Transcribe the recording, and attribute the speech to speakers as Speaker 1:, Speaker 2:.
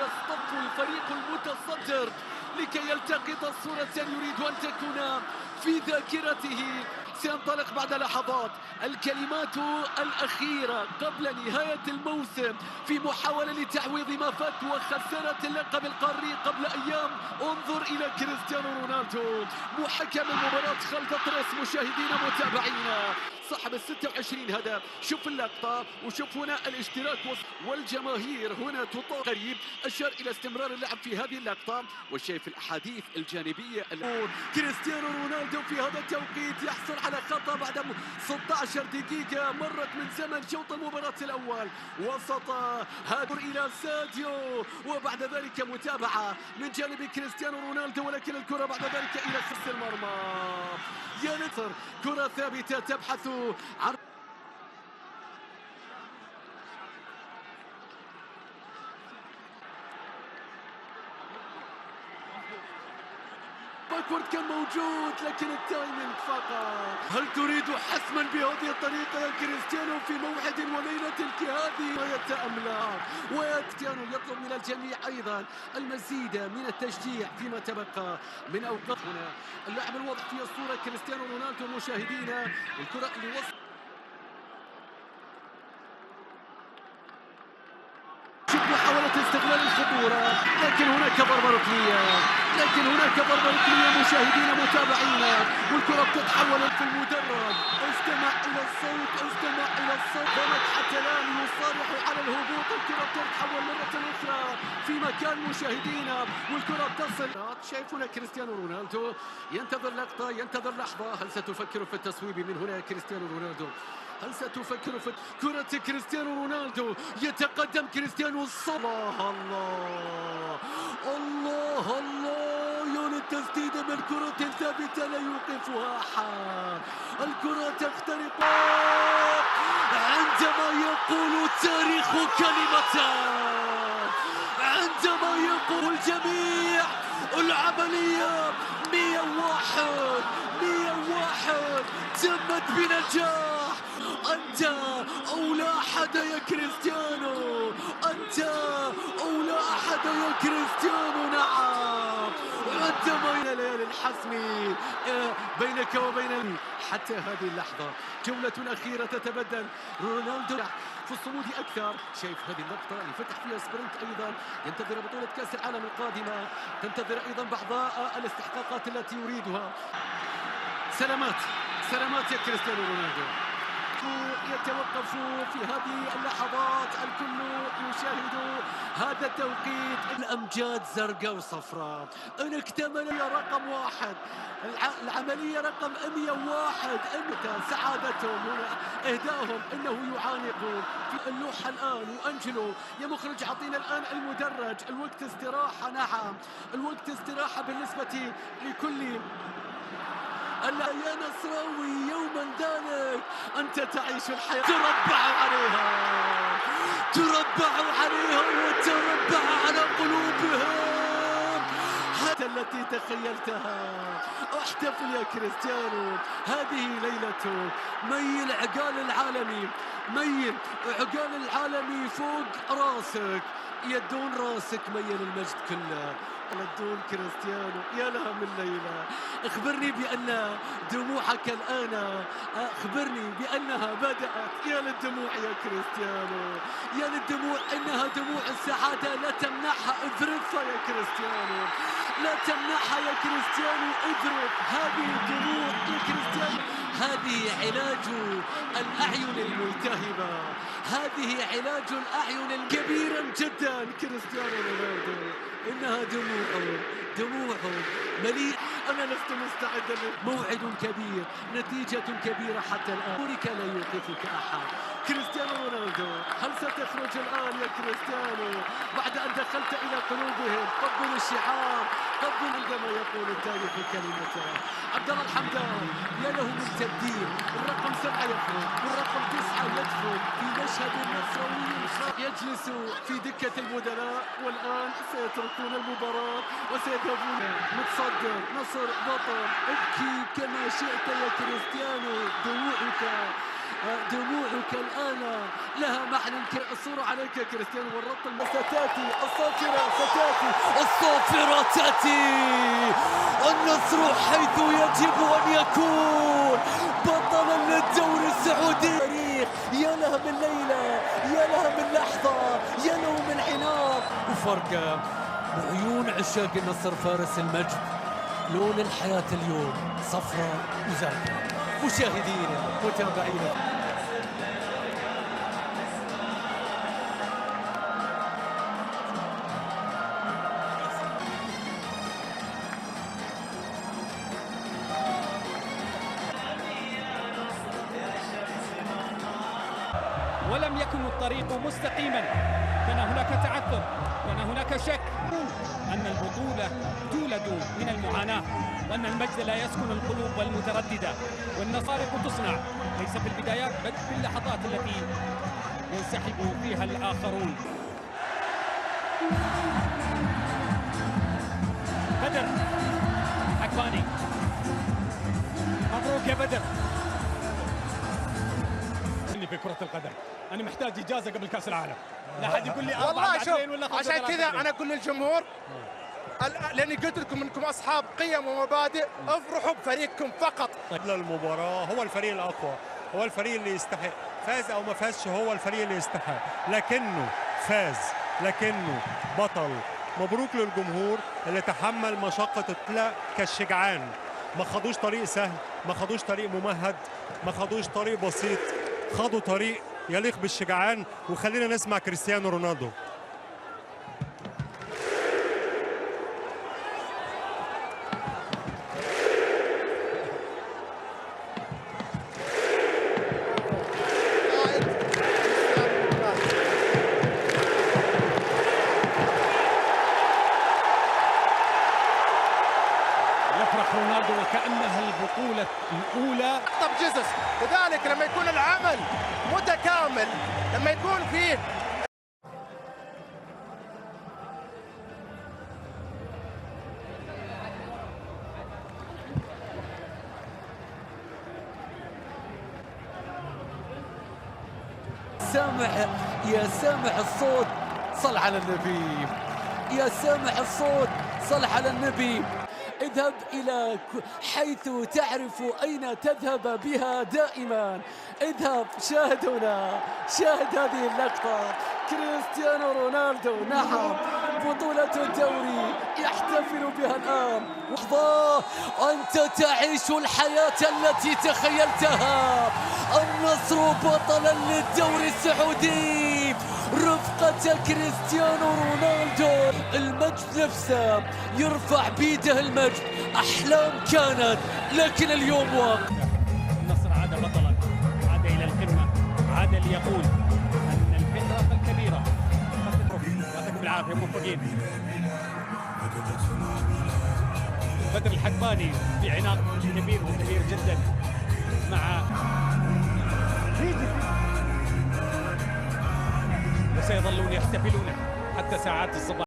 Speaker 1: يصطف الفريق المتصدر لكي يلتقط الصورة يريد أن تكون في ذاكرته. سينطلق بعد لحظات. الكلمات الأخيرة قبل نهاية الموسم في محاولة لتعويض ما فات وخسارة اللقب القاري قبل أيام. انظر إلى كريستيانو رونالدو محكم المباراة خالد طريس. مشاهدينا متابعينا صاحب 26 هدف. شوف اللقطة وشوف هنا الاشتراك والجماهير هنا تطالب. قريب أشار إلى استمرار اللعب في هذه اللقطة وشايف الأحاديث الجانبية. كريستيانو رونالدو في هذا التوقيت يحصل على خطأ بعد 16 دقيقة مرت من زمن شوط المباراة الأول. وسط هادر إلى ساديو وبعد ذلك متابعة من جانب كريستيانو رونالدو ولكن الكرة بعد ذلك إلى خص المرمى. يا نصر كرة ثابتة تبحث عن باكورد كان موجود لكن التايمينج فقط. هل تريد حسما بهذه الطريقة يا كريستيانو في موعد وليلة كهذه؟ يتأمل وكريستيانو يطلب من الجميع أيضا المزيد من التشجيع فيما تبقى من أوقات. هنا اللاعب الواضح في الصورة كريستيانو رونالدو. مشاهدينا الكرة اللي وصل محاولة استغلال الخطورة لكن هناك ضربة ركنية. مشاهدينا متابعينا والكرة بتتحول في المدرج. استمع إلى الصوت ضغط حتى الآن يصارح على الهبوط. الكرة بتتحول مرة أخرى في مكان مشاهدينا والكرة تصل. شايفون كريستيانو رونالدو ينتظر لقطة ينتظر لحظة. هل ستفكر في التصويب من هنا كريستيانو رونالدو؟ هل ستفكر في كرة كريستيانو رونالدو؟ يتقدم كريستيانو. الله يا للتسديد من كرة ثابتة لا يوقفها أحد. الكرة تخترق عندما يقول التاريخ كلمتان. عندما يقول الجميع العملية 101 تمت بنجاح. أنت أولى أحد يا كريستيانو. نعم. عندما ليالي الحسم بينك وبين حتى هذه اللحظة. جولة أخيرة تتبدل. رونالدو في الصمود أكثر. شايف هذه اللقطة اللي فتح فيها سبرنت أيضا. ينتظر بطولة كأس العالم القادمة. تنتظر أيضا بعض الاستحقاقات التي يريدها. سلامات يا كريستيانو رونالدو. يتوقف في هذه اللحظات. الكل يشاهد هذا التوقيت. الأمجاد زرقاء وصفراء. إن اكتمل رقم 1 العملية رقم 101. سعادتهم هنا إهداهم إنه يعانقون في اللوحة الآن. وأنجلو يا مخرج أعطينا الآن المدرج. الوقت استراحة. نعم الوقت استراحة بالنسبة لكل. يا نصراوي يوما ذلك أنت تعيش الحياة. تربع عليها وتربع على قلوبهم حتى التي تخيلتها. احتفل يا كريستيانو. هذه ليلتك. ميل عقال العالمي فوق راسك. يدون راسك ميل المجد كله. دون كريستيانو يا لها من ليلة. اخبرني بأن دموعك الآن. اخبرني بأنها بدأت. يا للدموع يا كريستيانو. يا للدموع. إنها دموع السعادة. لا تمنعها. اذرفها يا كريستيانو. اذرف هذه الدموع يا كريستيانو. هذه علاج الأعين الملتهبة. كبيرا جدا كريستيانو رونالدو. إنها دموع مليئة. أنا لست مستعدا. موعد كبير. نتيجة كبيرة حتى الآن. أمرك لا يوقفك أحد. كريستيانو رونالدو هل ستخرج الآن يا كريستيانو بعد أن دخلت إلى قلوبهم؟ قبل الشعار. عندما يقول التاريخ كلمته. عبد الله الحمدان يا له من تبديل. الرقم 7 يخرج والرقم 9 يدخل في مشهد نصراوي. يجلس في دكة البدلاء والآن سيتركون المباراة وسيذهبون. متصدر نصر بطل. ابكي كما شئت يا كريستيانو. دموعك دموعك الآن لها معنى. الصورة عليك كريستيانو والربط. ستاتي الصافرة، الصافرة تأتي. النصر حيث يجب أن يكون بطلا للدوري السعودي. يا لها من ليلة، يا لها من لحظة، يا له من عناق وفرقة. وعيون عشاق النصر فارس المجد، لون الحياة اليوم صفراء وزرقاء. مشاهدينا متابعينا،
Speaker 2: ولم يكن الطريق مستقيما، كان هناك تعثر، كان هناك شك أن البطولة تولد من المعاناة، وأن المجد لا يسكن القلوب المترددة، والنصارق تصنع ليس في البدايات بل في اللحظات التي ينسحب فيها الآخرون. بدر حكماني، مبروك يا بدر. في كرة القدم أنا محتاج إجازة قبل كأس العالم. لا حد يقول لي
Speaker 3: والله شوف، عشان كذا أنا أقول للجمهور، لأني قلت لكم أنكم أصحاب قيم ومبادئ، افرحوا بفريقكم فقط.
Speaker 4: قبل المباراة هو الفريق الأقوى، هو الفريق اللي يستحق، فاز أو ما فازش هو الفريق اللي يستحق، لكنه فاز، لكنه بطل. مبروك للجمهور اللي تحمل مشقة الطلاء كالشجعان. ما خدوش طريق سهل، ما خدوش طريق ممهد، ما خدوش طريق بسيط، خدوا طريق يليق بالشجعان. وخلينا نسمع كريستيانو رونالدو.
Speaker 2: يفرح رونالدو وكأنها البطولة الأولى.
Speaker 3: طب جيسوس، لذلك لما يكون العمل متكامل، لما يكون فيه
Speaker 1: يا سامع الصوت صل على النبي، يا سامع الصوت صل على النبي. اذهب إلى حيث تعرف أين تذهب بها دائما. اذهب، شاهد هنا، شاهد هذه اللقطة. كريستيانو رونالدو، نعم، بطولة الدوري يحتفل بها الآن. لحظة، أنت تعيش الحياة التي تخيلتها. النصر بطلا للدوري السعودي رفقة كريستيانو رونالدو. المجد نفسه يرفع بيده المجد. أحلام كانت، لكن اليوم واقع.
Speaker 2: النصر عاد بطلا، عاد إلى القمة، عاد ليقول أن الفكرة الكبيرة. يعطيكم العافية، موفقين. بدر الحكماني في عناق كبير وكبير جدا مع وسيظلون يحتفلون حتى ساعات الصباح.